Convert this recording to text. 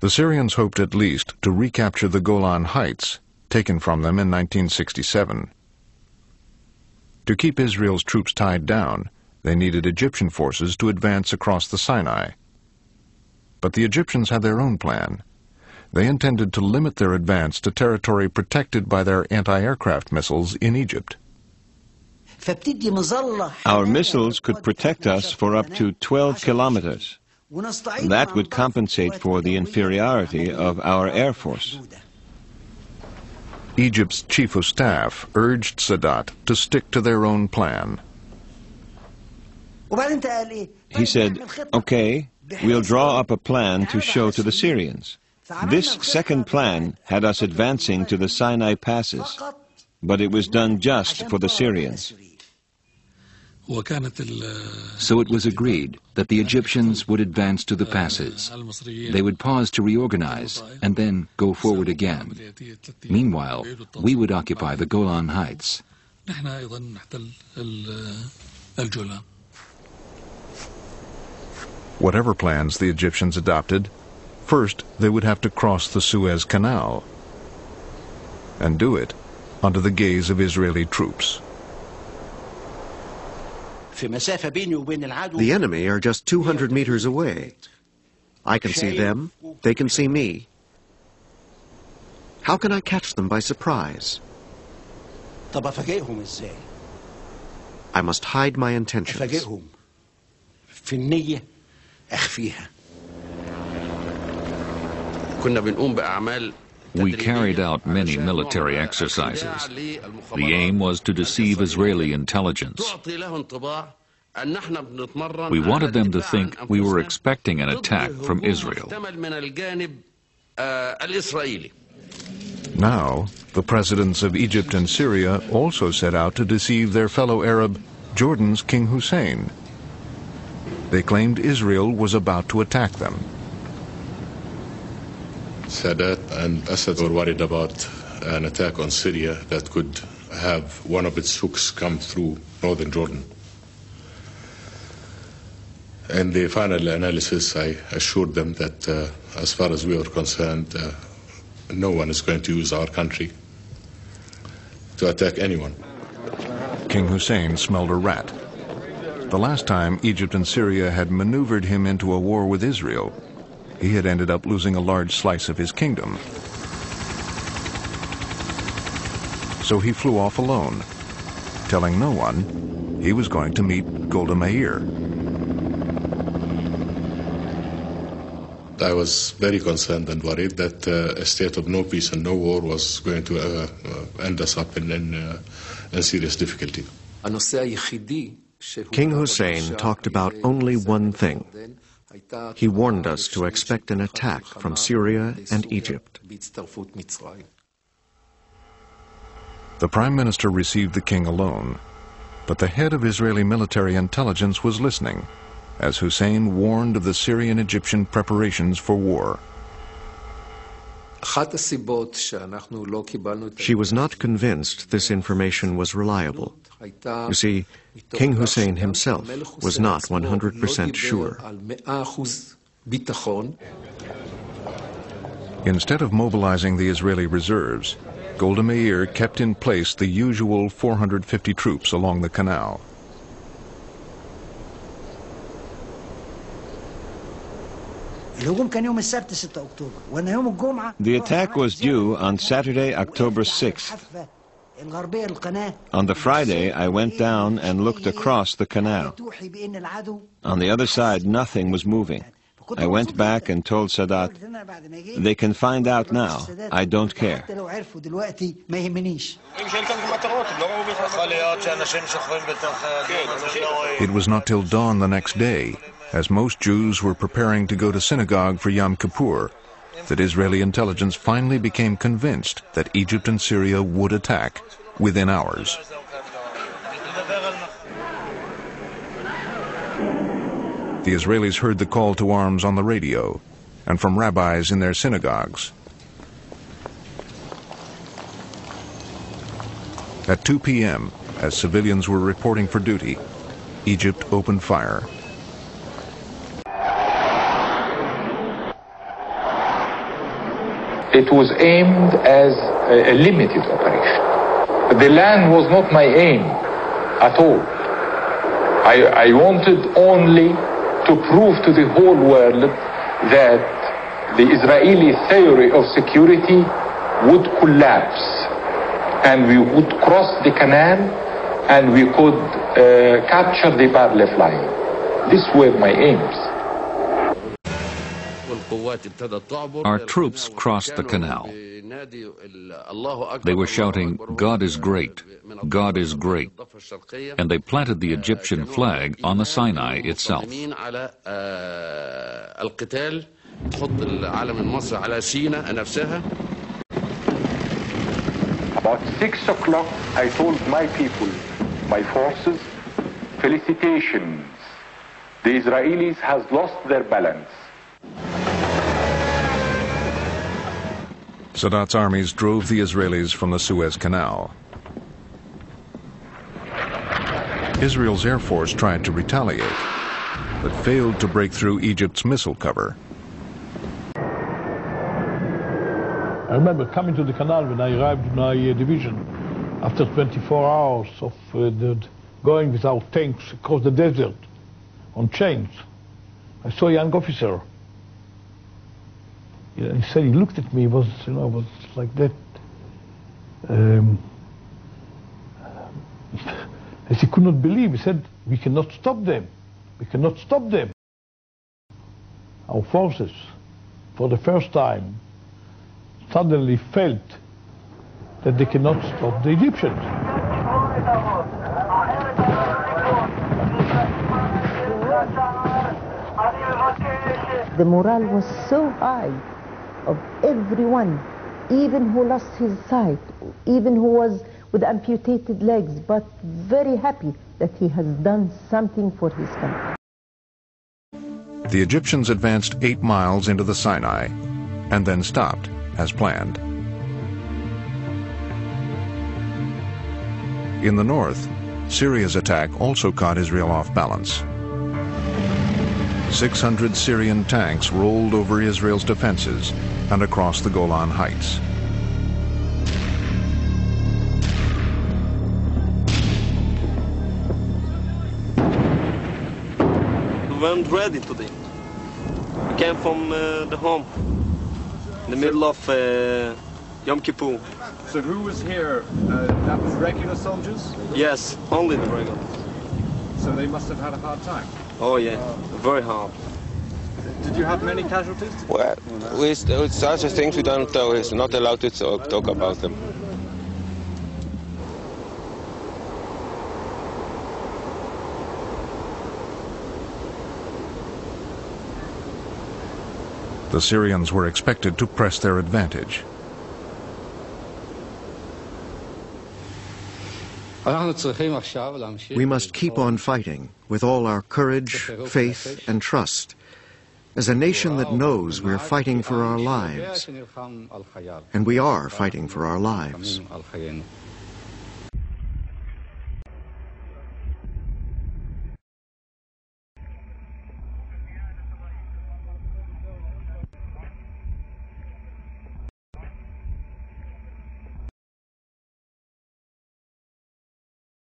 The Syrians hoped at least to recapture the Golan Heights, taken from them in 1967. To keep Israel's troops tied down, they needed Egyptian forces to advance across the Sinai. But the Egyptians had their own plan. They intended to limit their advance to territory protected by their anti-aircraft missiles in Egypt. Our missiles could protect us for up to 12 kilometers. That would compensate for the inferiority of our Air Force. Egypt's chief of staff urged Sadat to stick to their own plan. He said, "Okay, we'll draw up a plan to show to the Syrians." This second plan had us advancing to the Sinai passes, but it was done just for the Syrians. So it was agreed that the Egyptians would advance to the passes. They would pause to reorganize and then go forward again. Meanwhile, we would occupy the Golan Heights. Whatever plans the Egyptians adopted, first they would have to cross the Suez Canal, and do it under the gaze of Israeli troops. The enemy are just 200 meters away. I can see them, they can see me. How can I catch them by surprise? I must hide my intentions. We carried out many military exercises. The aim was to deceive Israeli intelligence. We wanted them to think we were expecting an attack from Israel. Now, the presidents of Egypt and Syria also set out to deceive their fellow Arab, Jordan's King Hussein. They claimed Israel was about to attack them. Sadat and Assad were worried about an attack on Syria that could have one of its hooks come through northern Jordan. In the final analysis, I assured them that as far as we were concerned, no one is going to use our country to attack anyone. King Hussein smelled a rat. The last time Egypt and Syria had maneuvered him into a war with Israel, he had ended up losing a large slice of his kingdom. So he flew off alone, telling no one he was going to meet Golda Meir. I was very concerned and worried that a state of no peace and no war was going to end us up in serious difficulty. King Hussein talked about only one thing. He warned us to expect an attack from Syria and Egypt. The Prime Minister received the king alone, but the head of Israeli military intelligence was listening, as Hussein warned of the Syrian-Egyptian preparations for war. She was not convinced this information was reliable. You see, King Hussein himself was not 100% sure. Instead of mobilizing the Israeli reserves, Golda Meir kept in place the usual 450 troops along the canal. The attack was due on Saturday, October 6th. On the Friday, I went down and looked across the canal. On the other side, nothing was moving. I went back and told Sadat, "They can find out now. I don't care." It was not till dawn the next day, as most Jews were preparing to go to synagogue for Yom Kippur, that Israeli intelligence finally became convinced that Egypt and Syria would attack within hours. The Israelis heard the call to arms on the radio and from rabbis in their synagogues. At 2 p.m., as civilians were reporting for duty, Egypt opened fire. it was aimed as a limited operation. The land was not my aim at all. I wanted only to prove to the whole world that the Israeli theory of security would collapse and we would cross the canal and we could capture the Barley flying. These were my aims. Our troops crossed the canal. They were shouting, "God is great, God is great," and they planted the Egyptian flag on the Sinai itself. About 6 o'clock, I told my people, my forces, felicitations. The Israelis has lost their balance. Sadat's armies drove the Israelis from the Suez Canal. Israel's Air Force tried to retaliate, but failed to break through Egypt's missile cover. I remember coming to the canal when I arrived in my division after 24 hours of going without tanks across the desert on chains. I saw a young officer. He said, he looked at me, was like that. As he could not believe, he said, "We cannot stop them. We cannot stop them." Our forces, for the first time, suddenly felt that they cannot stop the Egyptians. The morale was so high of everyone, even who lost his sight, even who was with amputated legs, but very happy that he has done something for his country. The Egyptians advanced 8 miles into the Sinai and then stopped, as planned. In the north, Syria's attack also caught Israel off balance. 600 Syrian tanks rolled over Israel's defenses and across the Golan Heights. We weren't ready today. We came from the home, in the middle of Yom Kippur. So who was here? That was regular soldiers? Yes, only the regulars. So they must have had a hard time. Oh yeah, very hard. Did you have many casualties? Well, with such things we don't know. It's not allowed to talk about them. The Syrians were expected to press their advantage. We must keep on fighting with all our courage, faith, and trust, as a nation that knows we're fighting for our lives. And we are fighting for our lives.